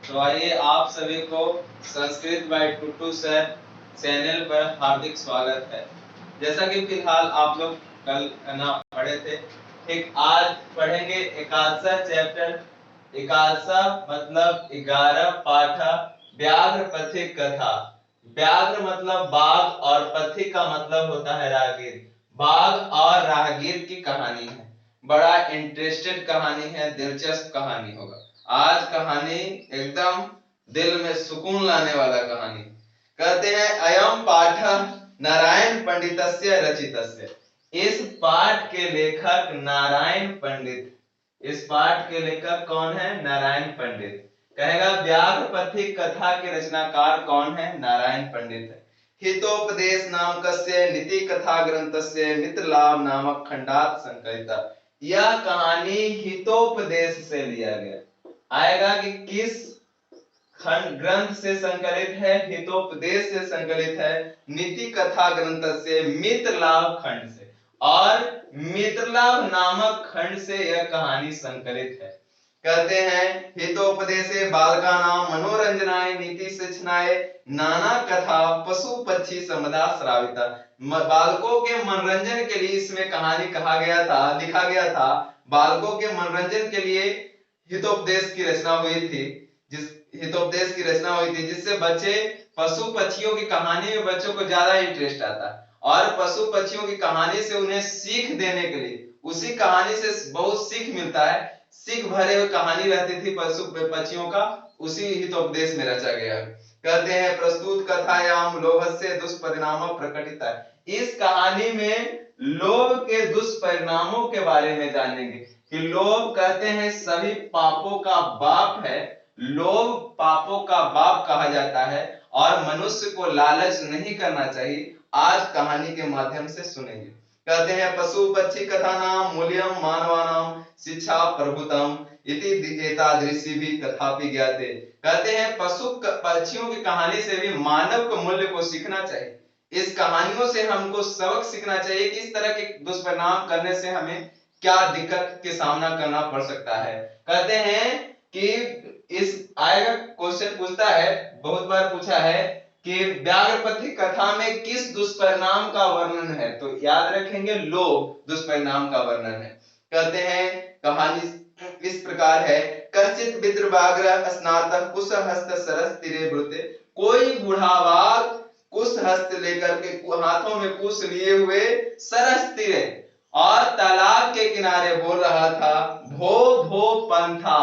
तो आइए आप सभी को Sanskrit by Tutu sir channel पर हार्दिक स्वागत है। जैसा कि फिलहाल आप लोग कल ना पढ़े थे, ठीक आज पढ़ेंगे एकादशा चैप्टर। एकादशा मतलब 11 पाठ, व्याघ्र पथिक कथा। व्याघ्र मतलब बाघ और पथिक का मतलब होता है राहगीर। बाघ और राहगीर की कहानी है, बड़ा इंटरेस्टेड कहानी है, दिलचस्प कहानी होगा। आज कहानी एकदम दिल में सुकून लाने वाला कहानी। कहते हैं अयम पाठ नारायण पंडितस्य रचितस्य। इस पाठ के लेखक नारायण पंडित। इस पाठ के लेखक कौन है? नारायण पंडित। कहेगा व्याघ्र पथिक कथा के रचनाकार कौन है? नारायण पंडित है। हितोपदेश नामकस्य नीति कथा ग्रंथस्य मित्रलाभ नामक खंडात संकलिता। यह कहानी हितोपदेश से लिया गया। आएगा कि किस खंड ग्रंथ से संकलित है? हितोपदेश से संकलित है। नीति कथा ग्रंथ से मित्रलाभ खंड से, और मित्रलाभ नामक खंड से यह कहानी संकलित है। कहते हैं हितोपदेशे बालकानां मनोरंजनाय नीति शिक्षणाय नाना कथा पशु पक्षी समदा श्राविता। बालकों के मनोरंजन के लिए इसमें कहानी कहा गया था, लिखा गया था। बालकों के मनोरंजन के लिए हितोपदेश की रचना हुई थी, जिससे बच्चे पशु पक्षियों की कहानी में बच्चों को ज्यादा इंटरेस्ट आता है, और पशु पक्षियों की कहानी से उन्हें सीख देने के लिए, उसी कहानी से बहुत सीख मिलता है। सीख भरे हुए कहानी रहती थी पशु पक्षियों का, उसी हितोपदेश में रचा गया। कहते हैं प्रस्तुत कथायाम लोभस्य दुष्परिणाम प्रकटित है। इस कहानी में लोभ के दुष्परिणामों के बारे में जानेंगे कि लोभ कहते हैं सभी पापों का बाप है। लोभ पापों का बाप कहा जाता है, और मनुष्य को लालच नहीं करना चाहिए। आज कहानी के माध्यम से सुनेंगे। कहते हैं पशु पक्षी कथा नाम मूल्यम मानवानाम शिक्षा प्रभुतम इति एतादृशी भी कथापि ज्ञाते। कहते हैं पशु पक्षियों की कहानी से भी मानव के मूल्य को सीखना चाहिए। इस कहानियों से हमको सबक सीखना चाहिए कि इस तरह के दुष्परिणाम करने से हमें क्या दिक्कत के सामना करना पड़ सकता है। कहते हैं कि इस आएगा क्वेश्चन पूछता है, बहुत बार पूछा है कि व्याघ्र पथिक कथा में किस दुष्परिणाम का वर्णन है? तो याद रखेंगे लोभ दुष्परिणाम का वर्णन है। कहते हैं कहानी इस प्रकार है। कश्चित विद्र व्याघ्र स्नातक कुश हस्त सरस तीरे ब्रुते। कोई बूढ़ा बाघ कुश हस्त लेकर के, हाथों में कुश लिए हुए सरस तीरे और तालाब के किनारे बोल रहा था भो भो पंथा,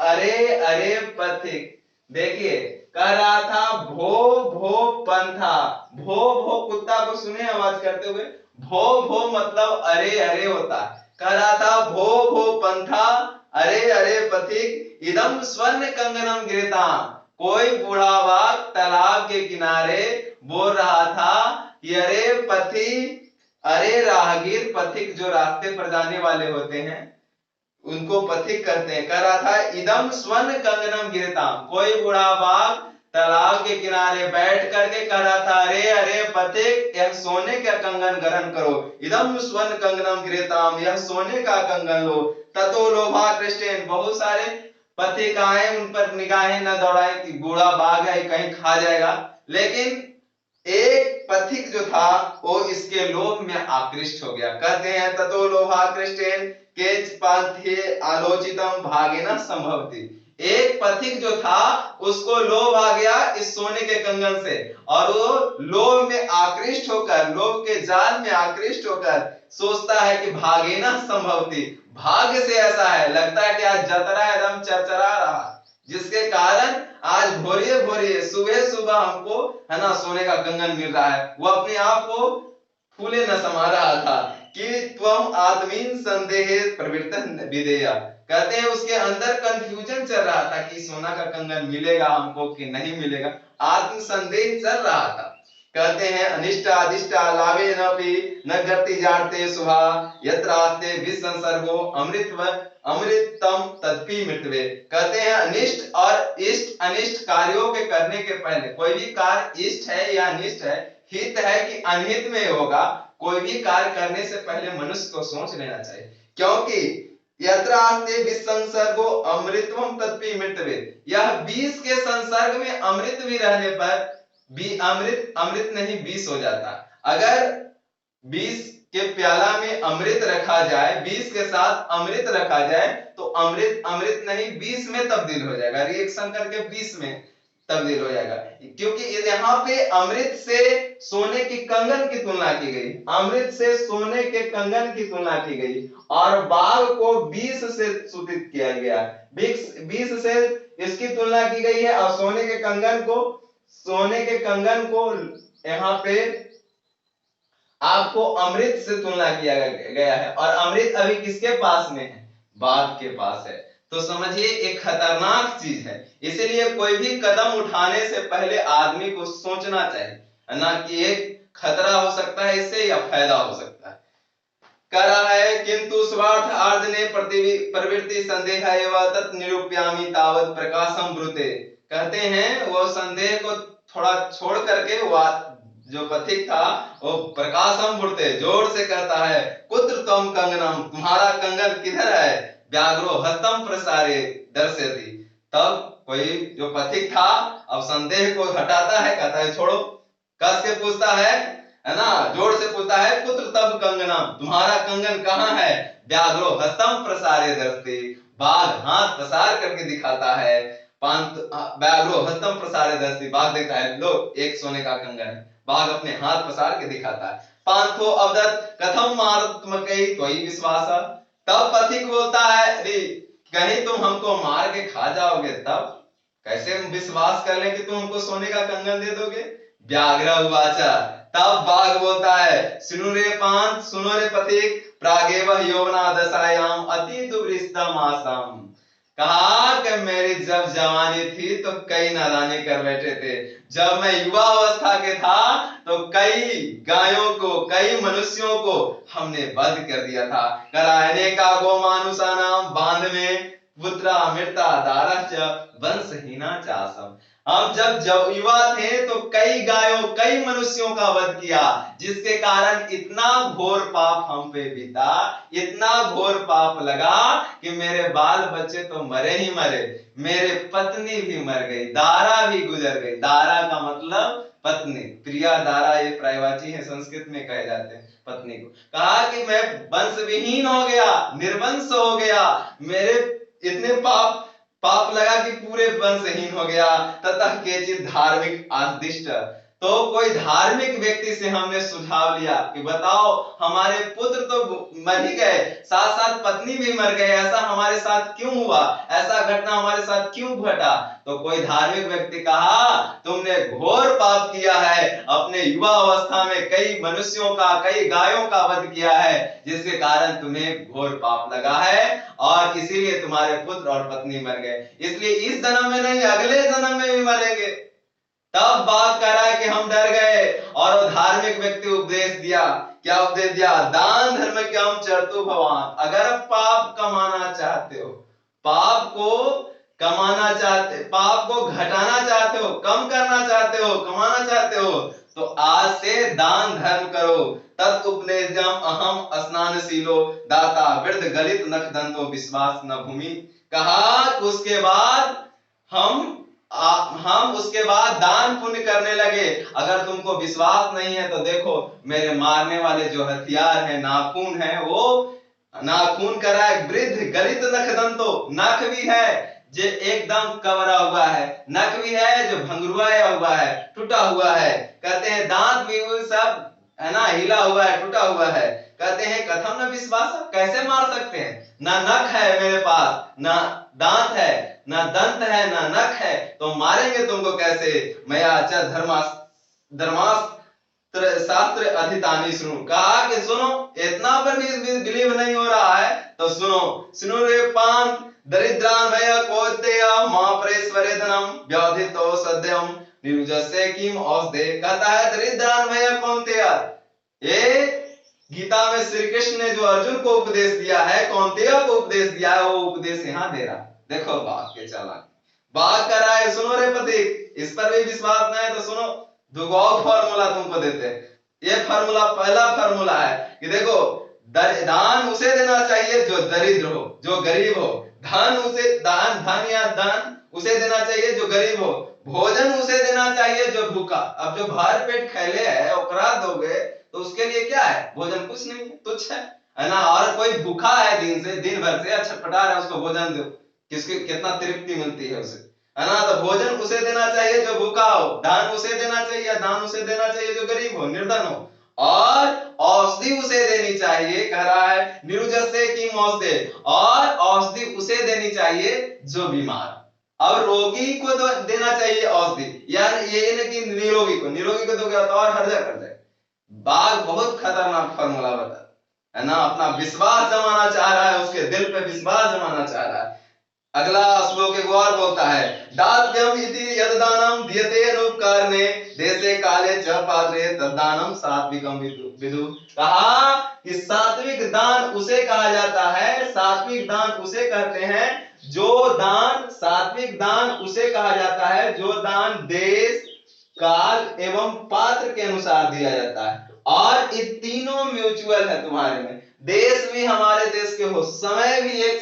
अरे अरे पथिक। देखिए कह रहा था भो भो पंथा। भो भो कुत्ता को सुने आवाज करते हुए, भो भो मतलब अरे अरे होता है। कह रहा था भो भो पंथा, अरे अरे पथिक, इदम स्वर्ण कंगनम गिरता। कोई बूढ़ा बाघ तालाब के किनारे बोल रहा था कि अरे पथिक, अरे राहगीर, पथिक जो रास्ते पर जाने वाले होते हैं उनको पथिक कहते हैं। कह रहा था इदम स्वर्ण कंगनम गिरताम। कोई बूढ़ा बाघ तालाब के किनारे बैठ करके कह रहा था अरे अरे पथिक, यह सोने का कंगन ग्रहण करो। इदम स्वर्ण कंगनम गिरताम, यह सोने का कंगन लो। ततो लोभा कृष्ण, बहुत सारे पथिक आए, उन पर निगाहें न दौड़ाए कि बूढ़ा बाघ है कहीं खा जाएगा। लेकिन एक पथिक जो था वो इसके लोभ में आकृष्ट हो गया। कहते हैं ततो लोभाकृष्टेन केच पांथे आलोचितम भागेना संभवति। एक पथिक जो था उसको लोभ आ गया इस सोने के कंगन से, और वो लोभ में आकृष्ट होकर, लोभ के जाल में आकृष्ट होकर सोचता है कि भागेना संभवति, भाग्य से ऐसा है, लगता है कि आज जतरा एकदम चरचरा रहा, जिसके कारण आज भोरिए भोरिए सुबह सुबह हमको है ना सोने का कंगन मिल रहा है। वो अपने आप को फूले न समा रहा था कि त्वम आत्मीन संदेह प्रवृत्तन विदेया। कहते हैं उसके अंदर कंफ्यूजन चल रहा था कि सोना का कंगन मिलेगा हमको कि नहीं मिलेगा, आत्म संदेह चल रहा था। कहते हैं अनिष्टा अधिष्टा लाभे न गति जानते शुभा यत्रास्ते विसंसर्गो अमृतव अमृतम तत्पी मृतवे। कहते हैं अनिष्ट और इष्ट, अनिष्ट कार्यों के करने के पहले, कोई भी कार्य इष्ट है या अनिष्ट है, हित है कि अनहित में होगा, कोई भी कार्य करने से पहले मनुष्य को सोच लेना चाहिए। क्योंकि यत्रास्ते विसंसर्गो अमृतवम तत्पिमितवे, यह विष के संसर्ग में अमृत भी रहने पर भी अमृत अमृत नहीं विष हो जाता। अगर विष के प्याला में अमृत रखा जाए, विष के साथ अमृत रखा जाए तो अमृत अमृत नहीं विष में तब्दील हो जाएगा, रिएक्शन करके विष में तब्दील हो जाएगा। क्योंकि यहाँ पे अमृत से सोने की कंगन की तुलना की गई, अमृत से सोने के कंगन की तुलना की गई और बाघ को विष से सूचित किया गया, विष से इसकी तुलना की गई है और सोने के कंगन को यहाँ पे आपको अमृत से तुलना किया गया है। और अमृत अभी किसके पास में है? बाघ के पास है। तो समझिए एक खतरनाक चीज है, इसीलिए कोई भी कदम उठाने से पहले आदमी को सोचना चाहिए, ना कि एक खतरा हो सकता है इससे या फायदा हो सकता है। कह रहा है किंतु स्वार्थ अर्जने प्रवृत्ति संदेह एवं तत् निरूपयामि तावत् प्रकाशम ब्रूते। कहते हैं वो संदेह को थोड़ा छोड़ करके जो पथिक था वो प्रकाशम ब्रूते जोर से कहता है कुत्र त्वम कंगनम, तुम्हारा कंगन किधर है? व्याघ्रो हस्तम प्रसारे दर्शयति। तब कोई जो पथिक था अब संदेह को हटाता है, कहता है छोड़ो, कस के पूछता है ना, जोर से पूछता है कुत्र तब कंगनम, तुम्हारा कंगन कहाँ है? व्याघ्रो हस्तम प्रसारे दर्शते, बाघ हाथ प्रसार करके दिखाता है। व्याघ्रो हस्तम प्रसारे दर्शते, बाघ देखता है लो एक सोने का कंगन है, बाघ अपने हाथ प्रसार के दिखाता है। पांथो अवदत कथम मारत्मकै त्वयि विश्वास। तब पथिक बोलता है कहीं तुम हमको मार के खा जाओगे तब कैसे हम विश्वास कर ले कि तुम हमको सोने का कंगन दे दोगे? व्याघ्र उवाचा, तब बाघ बोलता है सुनो रे पांथ, सुनो रे पथिक, प्रागेव यौवना दशायाम अति दुर्विस्तम आसम। कहा कि मेरी जब जवानी थी तो कई नादानी कर बैठे थे, जब मैं युवा अवस्था के था तो कई गायों को कई मनुष्यों को हमने वध कर दिया था। करायने का गो मानुषा नाम बांध में पुत्रा मृता दारा च वंशहीना चासम। हम जब युवा थे तो कई गायों कई मनुष्यों का वध किया, जिसके कारण इतना घोर पाप हम पे बीता, इतना घोर पाप लगा कि मेरे बाल बच्चे तो मरे ही मरे, मेरे पत्नी भी मर गई, दारा भी गुजर गई। दारा का मतलब पत्नी, प्रिया दारा ये पर्यायवाची है, संस्कृत में कहे जाते हैं पत्नी को। कहा कि मैं वंश विहीन हो गया, निर्वंश हो गया, मेरे इतने पाप लगा कि पूरे वंशहीन हो गया। ततः केचित धार्मिक आदिष्ट, तो कोई धार्मिक व्यक्ति से हमने सुझाव लिया कि बताओ हमारे पुत्र तो मर ही गए, साथ साथ पत्नी भी मर गए, ऐसा हमारे साथ क्यों हुआ, ऐसा घटना हमारे साथ क्यों घटा? तो कोई धार्मिक व्यक्ति कहा तुमने घोर पाप किया है, अपने युवा अवस्था में कई मनुष्यों का कई गायों का वध किया है, जिसके कारण तुम्हें घोर पाप लगा है और इसीलिए तुम्हारे पुत्र और पत्नी मर गए, इसलिए इस जन्म में नहीं अगले जन्म में भी मरेंगे। तब बात कर रहा है कि हम डर गए और वो धार्मिक व्यक्ति उपदेश दिया, क्या उपदेश दिया? दान धर्म के हम चरतु भगवान, अगर पाप कमाना चाहते हो, पाप को कमाना चाहते, पाप को घटाना चाहते हो, कम करना चाहते हो, कमाना चाहते हो, तो आज से दान धर्म करो। तत् उपदेशम अहम स्नानशीलो दाता वृद्ध गलित नख दंतो विश्वास न भूमि। कहा उसके बाद हम उसके बाद दान पुण्य करने लगे। अगर तुमको विश्वास नहीं है तो देखो मेरे मारने वाले जो हथियार है, नाखून है, वो नाखून करा है, वृद्ध गलित नख दंतो, नख भी है जो एकदम कवरा हुआ है, नख भी है जो भंगुराया हुआ है, टूटा हुआ है। कहते हैं दांत भी सब है ना हिला हुआ है, टूटा हुआ है। कहते हैं कथम न विश्वास, कैसे मार सकते हैं? ना नख है मेरे पास, ना दांत है, ना दंत है, ना नख है, तो मारेंगे तुमको कैसे? मैं अच्छा धर्मास्त्र शास्त्र अधितानी सुनो। कहा कि सुनो, इतना पर भी बिलीव नहीं हो रहा है तो सुनो रे पांथ, दरिद्रान भय कोतेय महाप्रेश्वरे धनम व्याधितो सद्यम निरुजस्य किम औषधे। कहता है दरिद्रान भय कौन्तेय, ये गीता में श्री कृष्ण ने जो अर्जुन को उपदेश दिया है, कौन्तेय को उपदेश दिया है, वो उपदेश यहाँ दे रहा। देखो बाघ के चालाक, बाघ कर रहा है सुनो रे पथिक, इस पर भी विश्वास नहीं है तो सुनो दो फॉर्मूला तुमको देते हैं। ये फॉर्मूला पहला फॉर्मूला है कि देखो दान उसे देना चाहिए जो दरिद्र हो, जो गरीब हो। धन या दान उसे देना चाहिए जो गरीब हो। भोजन उसे देना चाहिए जो भूखा। अब जो भर पेट खैले है ओकरा दोगे तो उसके लिए क्या है? भोजन कुछ नहीं है, तुच्छ है ना। और कोई भूखा है दिन भर से छटपटा रहा है, उसको भोजन दो, किसकी कितना तृप्ति मिलती है उसे, है ना। तो भोजन उसे देना चाहिए जो भूखा हो, दान उसे देना चाहिए, दान उसे देना चाहिए जो गरीब हो, निर्धन हो, और औषधि उसे देनी चाहिए, कह रहा है निरुजसे की औषधि, और औषधि उसे देनी चाहिए जो बीमार। अब रोगी को तो देना चाहिए औषधि, यानी ये नहीं कि निरोगी को दोगे तो और हर्जा कर जाए। बाघ बहुत खतरनाक फॉर्मूला बता है ना, अपना विश्वास जमाना चाह रहा है, उसके दिल पे विश्वास जमाना चाह रहा है। अगला श्लोक एक और बोलता है, दातव्यम इति यददानम दीयते अनुपकारणे देशे काले च पात्रे तद्दानम सात्विकम विदु। कहा कि सात्विक दान उसे कहा जाता है, सात्विक दान उसे कहते हैं जो दान, सात्विक दान उसे कहा जाता है जो दान देश, काल एवं पात्र के अनुसार दिया जाता है। और ये तीनों म्यूचुअल है तुम्हारे में। देश भी हमारे देश के हो, समय भी एक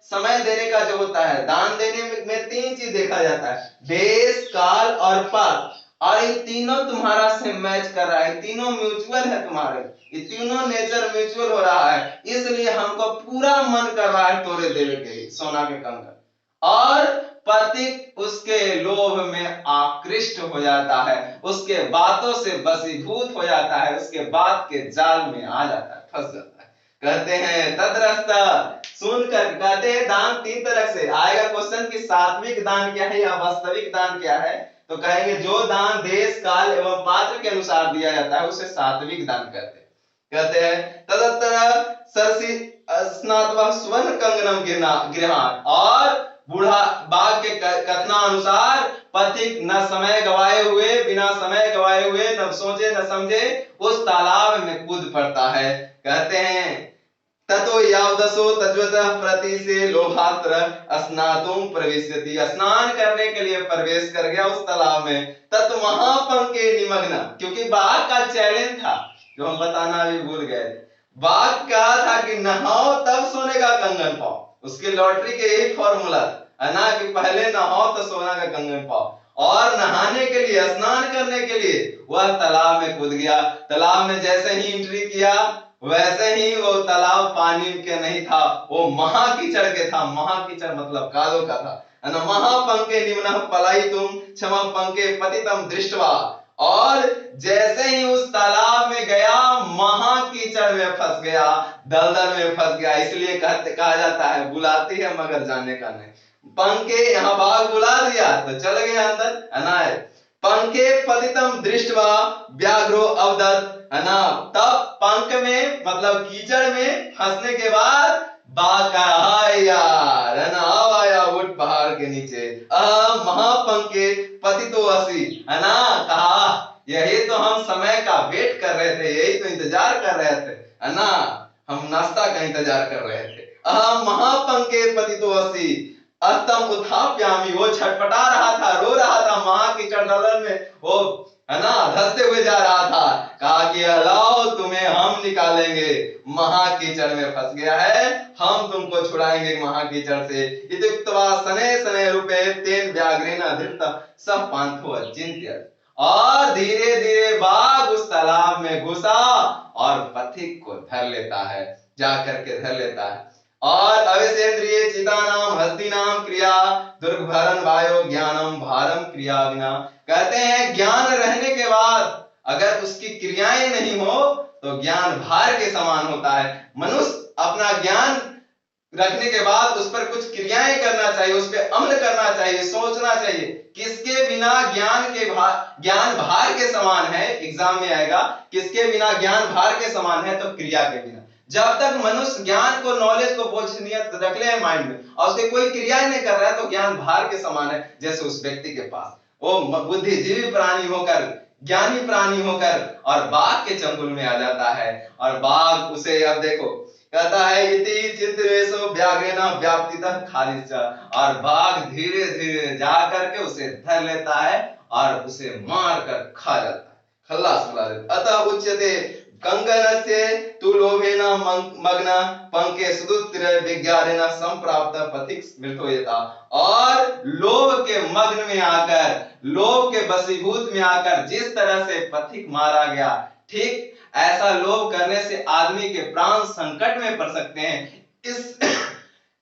समय देने का जो होता है, दान देने में तीन चीज देखा जाता है, देश, काल और पात्र। और ये तीनों तुम्हारा से मैच कर रहा है, तीनों म्यूचुअल है तुम्हारे, ये तीनों नेचर म्यूचुअल हो रहा है, इसलिए हमको पूरा मन कर रहा है तोड़े देने के लिए सोना के कंकड़। और पति उसके लोभ में आकृष्ट हो जाता है, उसके बातों से वशीभूत हो जाता है, उसके बात के जाल में आ जाता है, फंस जाता है। कहते हैं तद्रस्ता, सुनकर कहते हैं दान तीन तरह से आएगा क्वेश्चन कि सात्विक दान क्या है या वास्तविक दान क्या है, तो कहेंगे जो दान देश, काल एवं पात्र के अनुसार दिया जाता है उसे सात्विक दान कहते हैं। कहते हैं तदत्तर सरसी स्नात्वा स्वर्ण कंगनम गृहाण, और बूढ़ा बाघ के कथनानुसार पथिक न समय गवाए हुए, बिना समय गवाए हुए, न सोचे न समझे उस तालाब में कूद पड़ता है। कहते हैं ततो यावदसो तज्वतः प्रति से लोहास्त्र स्नातुम प्रविशति, स्नान करने के लिए प्रवेश कर गया उस तालाब में। तत् महापंके निमग्न, क्योंकि बाघ का चैलेंज था जो हम बताना भी भूल गए। बाघ कहा था कि नहाओ तब सोने का कंगन पाओ, उसकी लॉटरी के यही फॉर्मूला है ना कि पहले नहाओ तो सोना का कंगन पाओ। और नहाने के लिए, स्नान करने के लिए वह तालाब में कूद गया। तालाब में जैसे ही एंट्री किया वैसे ही वो तालाब पानी के नहीं था, वो महाकीचड़ के था। महाकीचड़ मतलब कादो का था, है ना। महापंके निम्न पलायितुम क्षमा पंके पतितम दृष्टवा, और जैसे ही उस तालाब में गया महाकीचड़ में फंस गया, दलदल में फंस गया। इसलिए कहा जाता है बुलाती है मगर जाने का नहीं। पंके यहाँ बाघ बुला दिया तो चल गया अंदर, है ना। पंके पतितम दृष्टवा व्याघ्रो अवदत्, है ना। तब पंख में मतलब कीचड़ में फंसने के बाद बाघ का हाय यार, है ना, अब आया उठ पहाड़ के नीचे, महापंके पतितो असि, है ना। कहा यही तो हम समय का वेट कर रहे थे, यही तो इंतजार कर रहे थे, है ना, हम नाश्ता का इंतजार कर रहे थे। महापंके पतितो असि अस्तम उत्थाप्यामि, वो छटपटा रहा था, रो रहा था महाकीचड़ दलदल में, वो है ना धंसते हुए जा रहा था। कहा कि लाओ तुम्हें हम निकालेंगे, महाकीचड़ में फंस गया है, हम तुमको छुड़ाएंगे महाकीचड़ से। इत्युक्त्वा शनैः शनैः रूपे तेन व्याघ्रेण धृतः सः पान्थो अचिन्त्य, और धीरे धीरे बाघ उस तालाब में घुसा और पथिक को धर लेता है, जाकर के धर लेता है। और अविसेंद्रिय चितानाम हस्तिनाम क्रिया दुर्भरन वायो ज्ञानम भारम क्रिया बिना। कहते हैं ज्ञान रहने के बाद अगर उसकी क्रियाएं नहीं हो तो ज्ञान भार के समान होता है। मनुष्य अपना ज्ञान रखने के बाद उस पर कुछ क्रियाएं करना चाहिए, उस पर अमल करना चाहिए, सोचना चाहिए। किसके बिना ज्ञान भार के समान है, एग्जाम में आएगा, किसके बिना ज्ञान भार के समान है, तो क्रिया के बिना। जब तक मनुष्य ज्ञान को, नॉलेज को बोझनियत रख ले माइंड में और उसके कोई क्रिया नहीं कर रहा है तो ज्ञान भार के समान है। जैसे उस व्यक्ति के पास वो बुद्धिजीवी प्राणी होकर, ज्ञानी प्राणी होकर और बाघ के चंगुल में आ जाता है, और बाघ उसे, अब देखो कहता है इति चित्रेषु व्याघ्रेण व्याप्तितः खालिचा, और बाघ धीरे धीरे जा करके उसे धर लेता है और उसे मार कर खा जाता है, खल्लास बुला देता। अतः उच्यते कंगनस्य तु लोभेन मग्न पंके सुदुत्र विज्ञानेन संप्राप्त पथिक स्मृतो यथा। और लोभ के मग्न में आकर, लोभ के वशीभूत में आकर जिस तरह से पथिक मारा गया, ठीक ऐसा लोभ करने से आदमी के प्राण संकट में पड़ सकते हैं।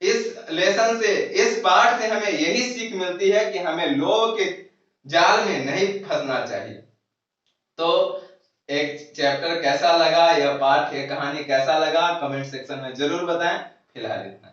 इस लेसन से, इस पाठ से हमें यही सीख मिलती है कि हमें लोभ के जाल में नहीं फंसना चाहिए। तो एक चैप्टर कैसा लगा, यह पाठ, यह कहानी कैसा लगा, कमेंट सेक्शन में जरूर बताएं। फिलहाल इतना।